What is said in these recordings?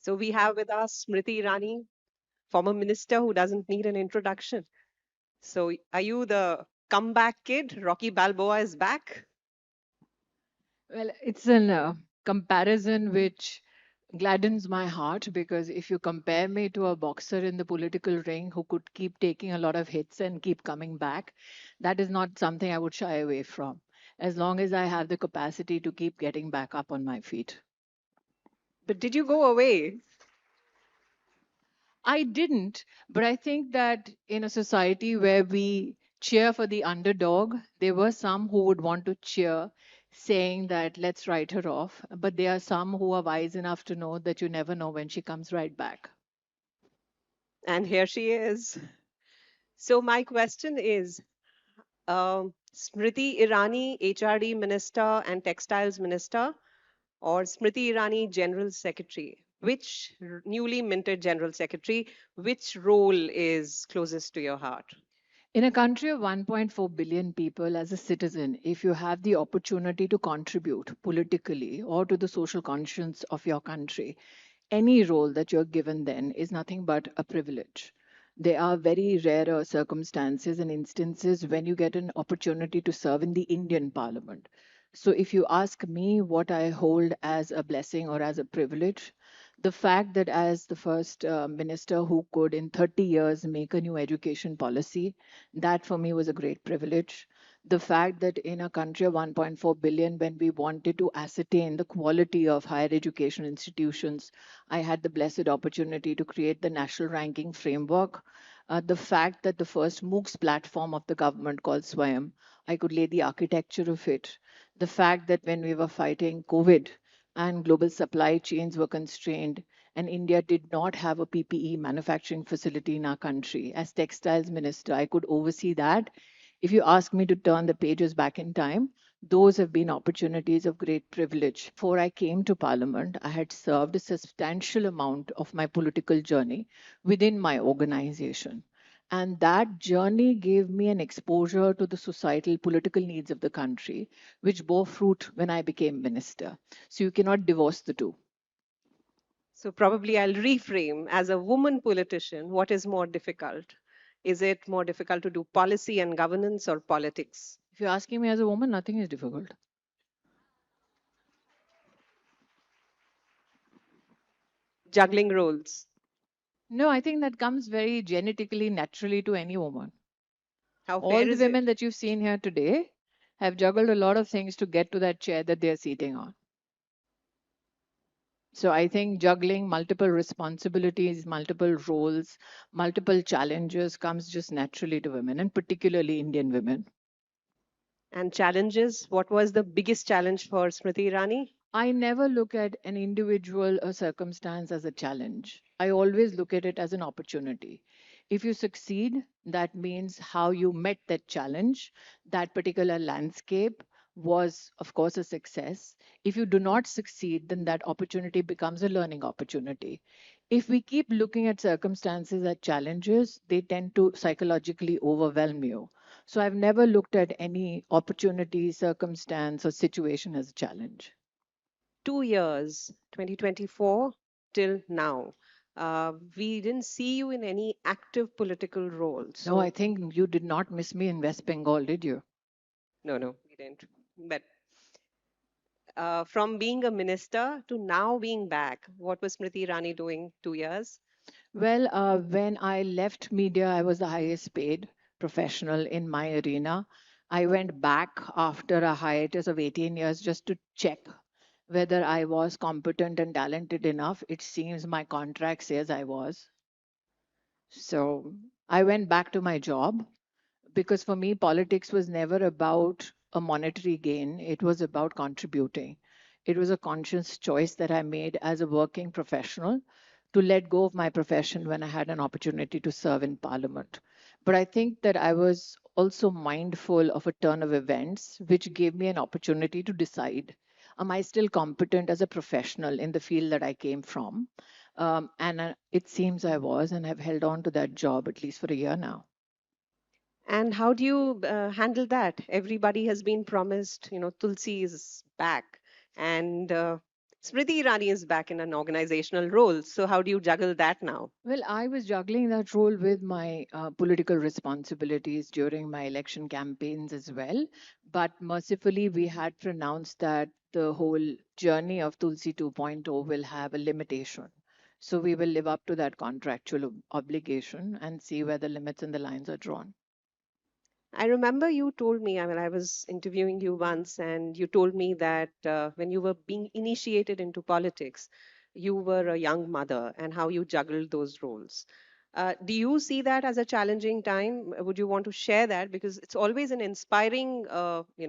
So we have with us Smriti Irani, former minister who doesn't need an introduction. So are you the comeback kid? Rocky Balboa is back? Well, it's an comparison which gladdens my heart because if you compare me to a boxer in the political ring who could keep taking a lot of hits and keep coming back, that is not something I would shy away from, as long as I have the capacity to keep getting back up on my feet. But did you go away? I didn't, but I think that in a society where we cheer for the underdog, there were some who would want to cheer, saying that let's write her off. But there are some who are wise enough to know that you never know when she comes right back. And here she is. So my question is, Smriti Irani, HRD minister and textiles minister, or Smriti Irani, general secretary? Which newly minted general secretary, which role is closest to your heart? In a country of 1.4 billion people, as a citizen, if you have the opportunity to contribute politically or to the social conscience of your country, any role that you're given then is nothing but a privilege. There are very rare circumstances and instances when you get an opportunity to serve in the Indian Parliament. So, if you ask me what I hold as a blessing or as a privilege, the fact that as the first minister who could in 30 years make a new education policy, that for me was a great privilege. The fact that in a country of 1.4 billion, when we wanted to ascertain the quality of higher education institutions, I had the blessed opportunity to create the national ranking framework. The fact that the first MOOCs platform of the government called Swayam, I could lay the architecture of it. The fact that when we were fighting COVID and global supply chains were constrained, and India did not have a PPE manufacturing facility in our country. As textiles minister, I could oversee that. If you ask me to turn the pages back in time, those have been opportunities of great privilege. Before I came to Parliament, I had served a substantial amount of my political journey within my organization. And that journey gave me an exposure to the societal political needs of the country, which bore fruit when I became minister. So you cannot divorce the two. So probably I'll reframe as a woman politician, what is more difficult? Is it more difficult to do policy and governance or politics? If you're asking me as a woman, nothing is difficult. Juggling roles. No, I think that comes very genetically, naturally to any woman. How All fair the is it? women that you've seen here today have juggled a lot of things to get to that chair that they're sitting on. So I think juggling multiple responsibilities, multiple roles, multiple challenges comes just naturally to women, and particularly Indian women. And challenges. What was the biggest challenge for Smriti Irani? I never look at an individual or circumstance as a challenge. I always look at it as an opportunity. If you succeed, that means how you met that challenge, that particular landscape was, of course, a success. If you do not succeed, then that opportunity becomes a learning opportunity. If we keep looking at circumstances as challenges, they tend to psychologically overwhelm you. So I've never looked at any opportunity, circumstance, or situation as a challenge. 2 years, 2024 till now. We didn't see you in any active political role. No, I So, think you did not miss me in West Bengal, did you? no, no, we didn't. But from being a minister to now being back, what was Smriti Irani doing 2 years? Well, when I left media, I was the highest paid professional in my arena. I went back after a hiatus of 18 years just to check whether I was competent and talented enough. It seems my contract says I was. So I went back to my job because for me, politics was never about a monetary gain, it was about contributing. It was a conscious choice that I made as a working professional to let go of my profession when I had an opportunity to serve in parliament. But I think that I was also mindful of a turn of events, which gave me an opportunity to decide, am I still competent as a professional in the field that I came from? And it seems I was, and I've held on to that job at least for a year now. And how do you handle that? Everybody has been promised, Tulsi is back. And Smriti Irani is back in an organizational role. So, how do you juggle that now? Well, I was juggling that role with my political responsibilities during my election campaigns as well. But mercifully, we had pronounced that the whole journey of Tulsi 2.0 will have a limitation. So we will live up to that contractual obligation and see where the limits and the lines are drawn. I remember you told me, I mean, I was interviewing you once, and you told me that when you were being initiated into politics, you were a young mother and how you juggled those roles. Do you see that as a challenging time? Would you want to share that? Because it's always an inspiring,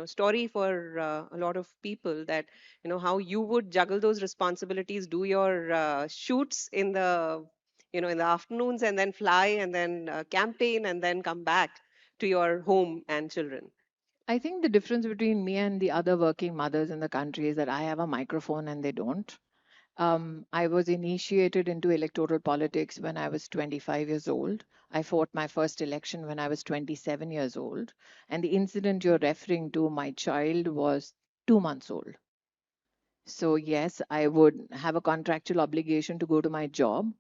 story for a lot of people that, how you would juggle those responsibilities, do your shoots in the afternoons and then fly and then campaign and then come back to your home and children. I think the difference between me and the other working mothers in the country is that I have a microphone and they don't. I was initiated into electoral politics when I was 25 years old. I fought my first election when I was 27 years old. And the incident you're referring to, my child was 2 months old. So, yes, I would have a contractual obligation to go to my job.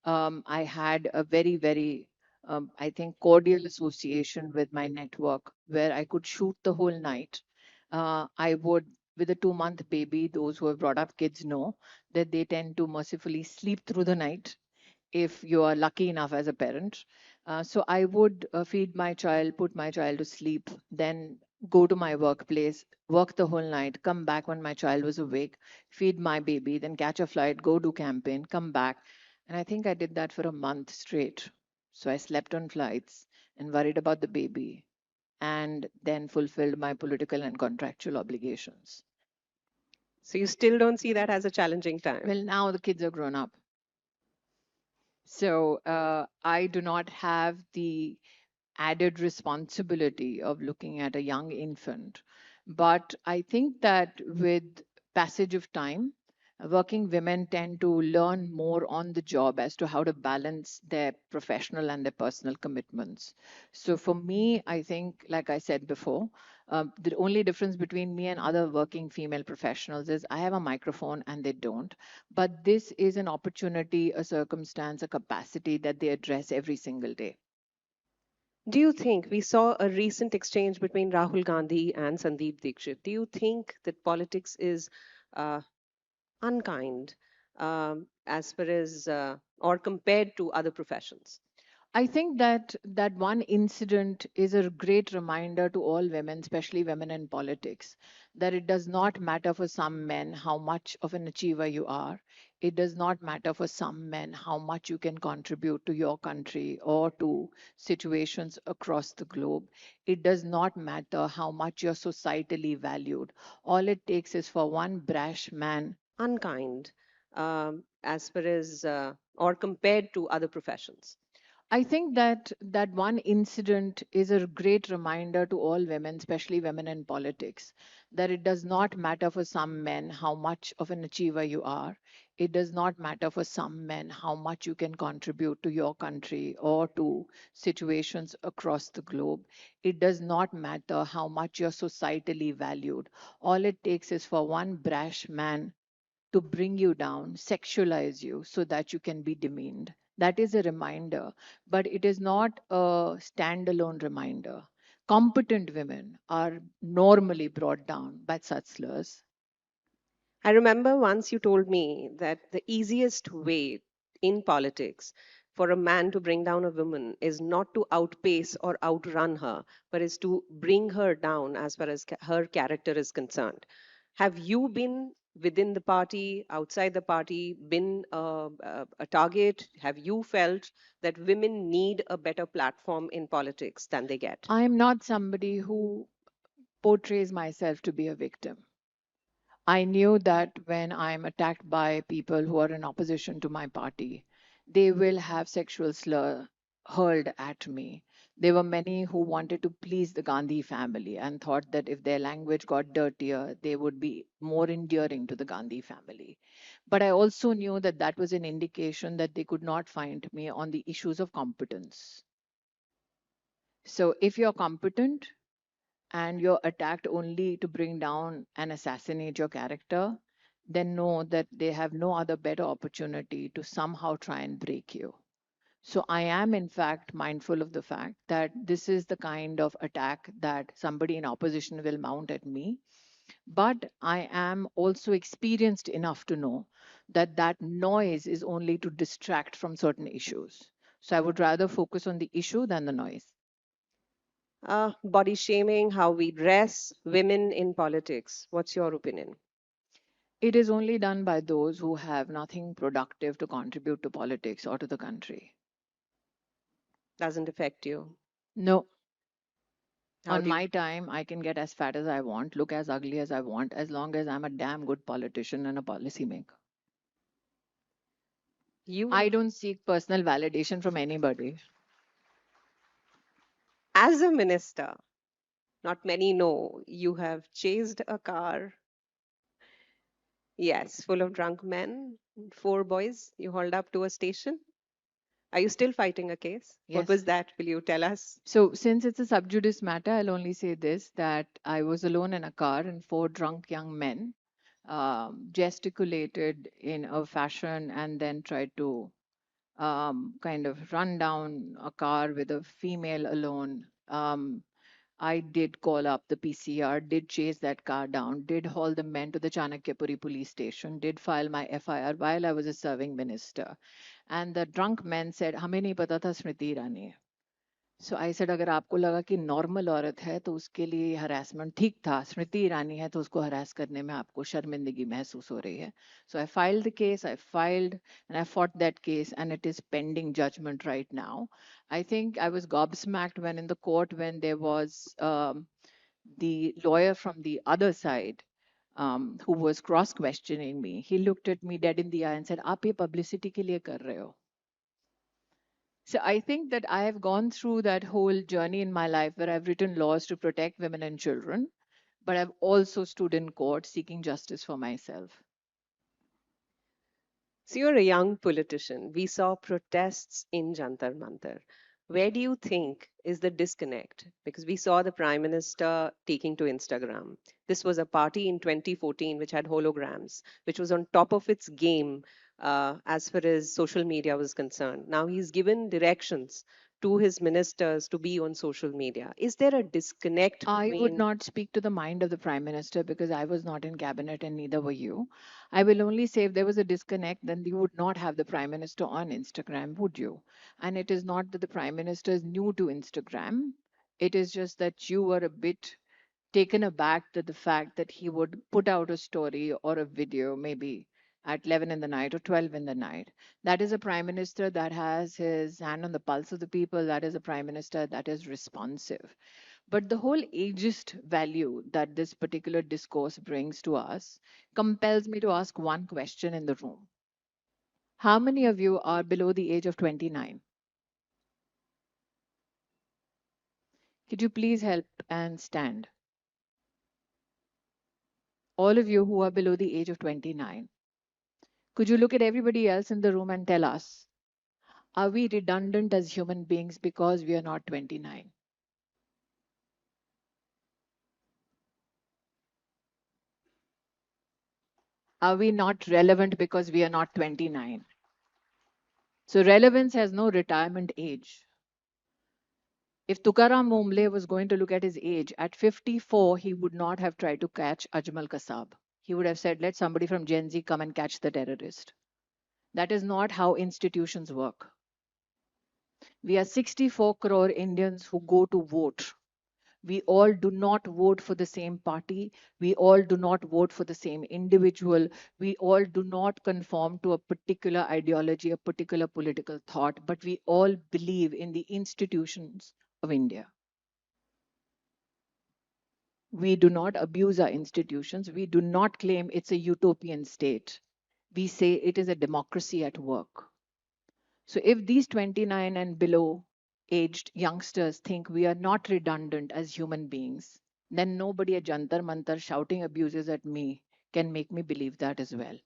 I had a very, I think, cordial association with my network where I could shoot the whole night. I would, with a 2 month baby, those who have brought up kids know that they tend to mercifully sleep through the night if you are lucky enough as a parent. So I would feed my child, put my child to sleep, then go to my workplace, work the whole night, come back when my child was awake, feed my baby, then catch a flight, go do campaign, come back. And I think I did that for a month straight. So I slept on flights and worried about the baby and then fulfilled my political and contractual obligations. So you still don't see that as a challenging time. Well, now the kids are grown up. So I do not have the added responsibility of looking at a young infant. But I think that with passage of time, working women tend to learn more on the job as to how to balance their professional and their personal commitments. So for me, I think, like I said before, the only difference between me and other working female professionals is I have a microphone and they don't. But this is an opportunity, a circumstance, a capacity that they address every single day. Do you think we saw a recent exchange between Rahul Gandhi and Sandeep Dikshit? Do you think that politics is uh, unkind as far as or compared to other professions? I think that that one incident is a great reminder to all women, especially women in politics, that it does not matter for some men how much of an achiever you are. It does not matter for some men how much you can contribute to your country or to situations across the globe. It does not matter how much you're societally valued. All it takes is for one brash man. Unkind as far as or compared to other professions? I think that that one incident is a great reminder to all women, especially women in politics, that it does not matter for some men how much of an achiever you are. It does not matter for some men how much you can contribute to your country or to situations across the globe. It does not matter how much you're societally valued. All it takes is for one brash man to bring you down, sexualize you so that you can be demeaned. That is a reminder, but it is not a standalone reminder. Competent women are normally brought down by such slurs. I remember once you told me that the easiest way in politics for a man to bring down a woman is not to outpace or outrun her, but is to bring her down as far as her character is concerned. Have you been within the party, outside the party, been a target? Have you felt that women need a better platform in politics than they get? I am not somebody who portrays myself to be a victim. I knew that when I'm attacked by people who are in opposition to my party, they will have sexual slur hurled at me. There were many who wanted to please the Gandhi family and thought that if their language got dirtier, they would be more endearing to the Gandhi family. But I also knew that that was an indication that they could not find me on the issues of competence. So if you're competent, and you're attacked only to bring down and assassinate your character, then know that they have no other better opportunity to somehow try and break you. So I am, in fact, mindful of the fact that this is the kind of attack that somebody in opposition will mount at me. But I am also experienced enough to know that that noise is only to distract from certain issues. So I would rather focus on the issue than the noise. Body shaming, how we dress, women in politics. What's your opinion? It is only done by those who have nothing productive to contribute to politics or to the country. Doesn't affect you. No, How on do you? my time, I can get as fat as I want, look as ugly as I want, as long as I'm a damn good politician and a policymaker. You, I don't seek personal validation from anybody. as a minister, not many know you have chased a car. Yes, full of drunk men, four boys. You hauled up to a station. Are you still fighting a case? What Yes. was that? Will you tell us? So, since it's a sub judice matter, I'll only say this that I was alone in a car and four drunk young men gesticulated in a fashion and then tried to kind of run down a car with a female alone. I did call up the PCR, did chase that car down, did haul the men to the Chanakyapuri police station, did file my FIR while I was a serving minister. And the drunk men said, हमें नहीं पता था स्मृति ईरानी है. So I said अगर आपको लगा कि normal औरत है तो उसके लिए हरासमेंट ठीक था, स्मृति ईरानी है तो उसको हरास करने में आपको शर्मिंदगी महसूस हो रही है. So I filed the case, I filed and I fought that case and it is pending judgment right now. I think I was gobsmacked when in the court when there was the lawyer from the other side who was cross questioning me. He looked at me dead in the eye and said, आप ये publicity के लिए कर रहे हो. So I think that I have gone through that whole journey in my life where I've written laws to protect women and children, but I've also stood in court seeking justice for myself. So you're a young politician. We saw protests in Jantar Mantar. Where do you think is the disconnect? Because we saw the Prime Minister taking to Instagram. This was a party in 2014 which had holograms, which was on top of its game as far as social media was concerned. Now he's given directions to his ministers to be on social media. Is there a disconnect I would between? not speak to the mind of the Prime Minister because I was not in cabinet and neither were you. I will only say if there was a disconnect, then you would not have the Prime Minister on Instagram, would you? And it is not that the Prime Minister is new to Instagram. It is just that you were a bit taken aback at the fact that he would put out a story or a video maybe at 11 in the night or 12 in the night. That is a prime minister that has his hand on the pulse of the people. That is a prime minister that is responsive. But the whole ageist value that this particular discourse brings to us compels me to ask one question in the room. How many of you are below the age of 29? Could you please help and stand? All of you who are below the age of 29. Could you look at everybody else in the room and tell us, are we redundant as human beings because we are not 29? Are we not relevant because we are not 29? So relevance has no retirement age. If Tukaram Mumle was going to look at his age, at 54, he would not have tried to catch Ajmal Kasab. He would have said, let somebody from Gen Z come and catch the terrorist. That is not how institutions work. We are 64 crore Indians who go to vote. We all do not vote for the same party. We all do not vote for the same individual. We all do not conform to a particular ideology, a particular political thought, but we all believe in the institutions of India. We do not abuse our institutions. We do not claim it's a utopian state. We say it is a democracy at work. So if these 29 and below aged youngsters think we are not redundant as human beings, then nobody at Jantar Mantar shouting abuses at me can make me believe that as well.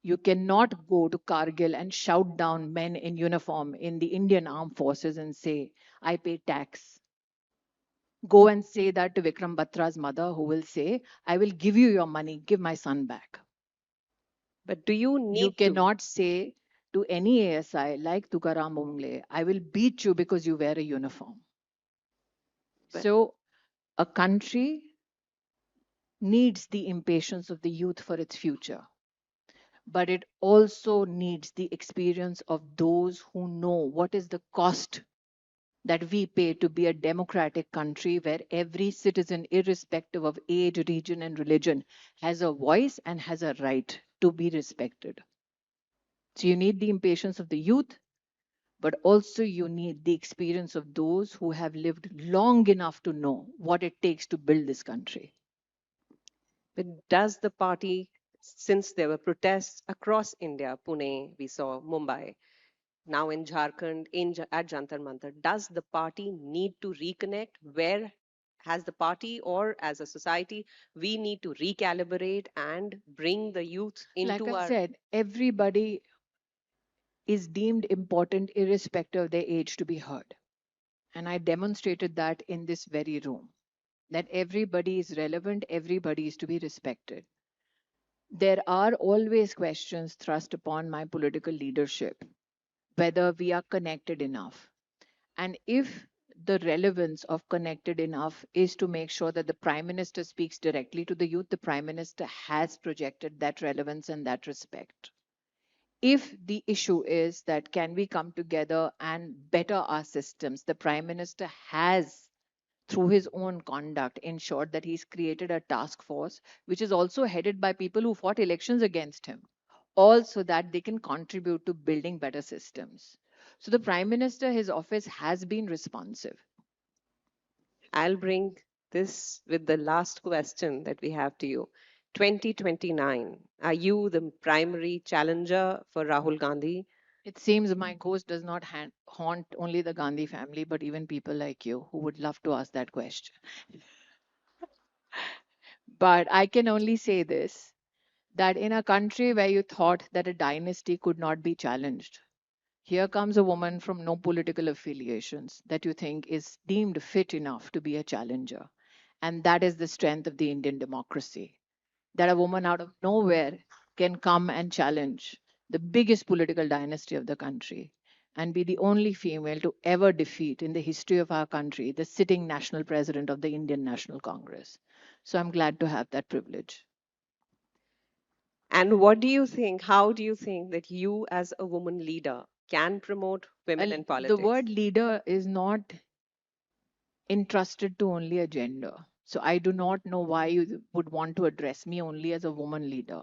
You cannot go to Kargil and shout down men in uniform in the Indian armed forces and say, I pay tax. Go and say that to Vikram Batra's mother, who will say, I will give you your money, give my son back. But do you You need to? cannot say to any ASI like Tukaram Ungle, I will beat you because you wear a uniform. But So a country needs the impatience of the youth for its future, but it also needs the experience of those who know what is the cost that we pay to be a democratic country where every citizen, irrespective of age, region, and religion, has a voice and has a right to be respected. So you need the impatience of the youth, but also you need the experience of those who have lived long enough to know what it takes to build this country. But does the party, since there were protests across India, Pune, we saw Mumbai, now in Jharkhand, at Jantar Mantar, does the party need to reconnect? Where has the party or as a society, we need to recalibrate and bring the youth Like into I our. said, everybody is deemed important irrespective of their age to be heard. And I demonstrated that in this very room, that everybody is relevant, everybody is to be respected. There are always questions thrust upon my political leadership, whether we are connected enough. And if the relevance of connected enough is to make sure that the Prime Minister speaks directly to the youth, the Prime Minister has projected that relevance and that respect. If the issue is that can we come together and better our systems, the Prime Minister has, through his own conduct, ensured that he's created a task force, which is also headed by people who fought elections against him, all so that they can contribute to building better systems. So the Prime Minister, his office has been responsive. I'll bring this with the last question that we have to you. 2029, are you the primary challenger for Rahul Gandhi? It seems my ghost does not haunt only the Gandhi family, but even people like you who would love to ask that question. But I can only say this, that in a country where you thought that a dynasty could not be challenged, here comes a woman from no political affiliations that you think is deemed fit enough to be a challenger. And that is the strength of the Indian democracy, that a woman out of nowhere can come and challenge the biggest political dynasty of the country and be the only female to ever defeat in the history of our country the sitting national president of the Indian National Congress. So I'm glad to have that privilege. And what do you think? How do you think that you, as a woman leader, can promote women in The politics? word leader is not entrusted to only a gender. So I do not know why you would want to address me only as a woman leader.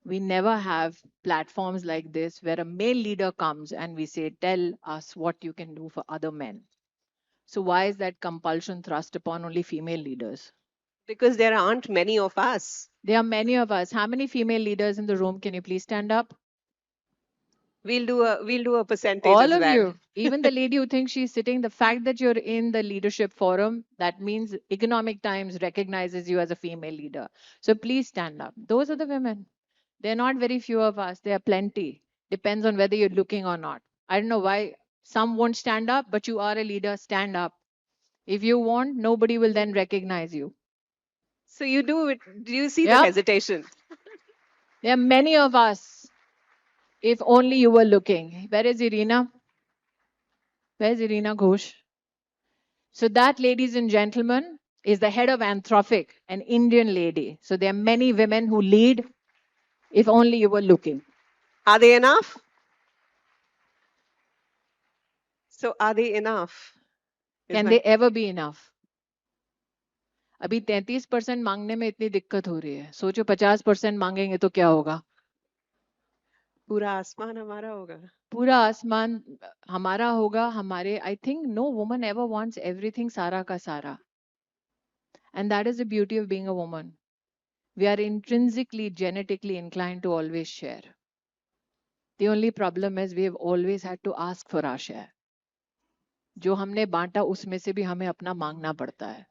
We never have platforms like this where a male leader comes and we say, tell us what you can do for other men. So why is that compulsion thrust upon only female leaders? Because there aren't many of us. There are many of us. How many female leaders in the room? Can you please stand up? We'll do a percentage All as of well. you. Even the lady who thinks she's sitting, the fact that you're in the leadership forum, that means Economic Times recognizes you as a female leader. So please stand up. Those are the women. There are not very few of us. There are plenty. Depends on whether you're looking or not. I don't know why some won't stand up, but you are a leader. Stand up. If you won't, nobody will then recognize you. So you do it. Do you see the Yep. hesitation? There are many of us. If only you were looking. Where is Irina? Where's Irina Ghosh? So that, ladies and gentlemen, is the head of Anthropic, an Indian lady. So there are many women who lead. If only you were looking. Are they enough? So are they enough? Is Can my they ever be enough? अभी 33% मांगने में इतनी दिक्कत हो रही है, सोचो 50% मांगेंगे तो क्या होगा? पूरा आसमान हमारा होगा. पूरा आसमान हमारा होगा. हमारे, I think no woman ever wants everything सारा का सारा. And that is the beauty of being a woman. We are intrinsically, genetically inclined to always share. The only problem is we have always had to ask for our share. जो हमने बांटा उसमें से भी हमें अपना मांगना पड़ता है.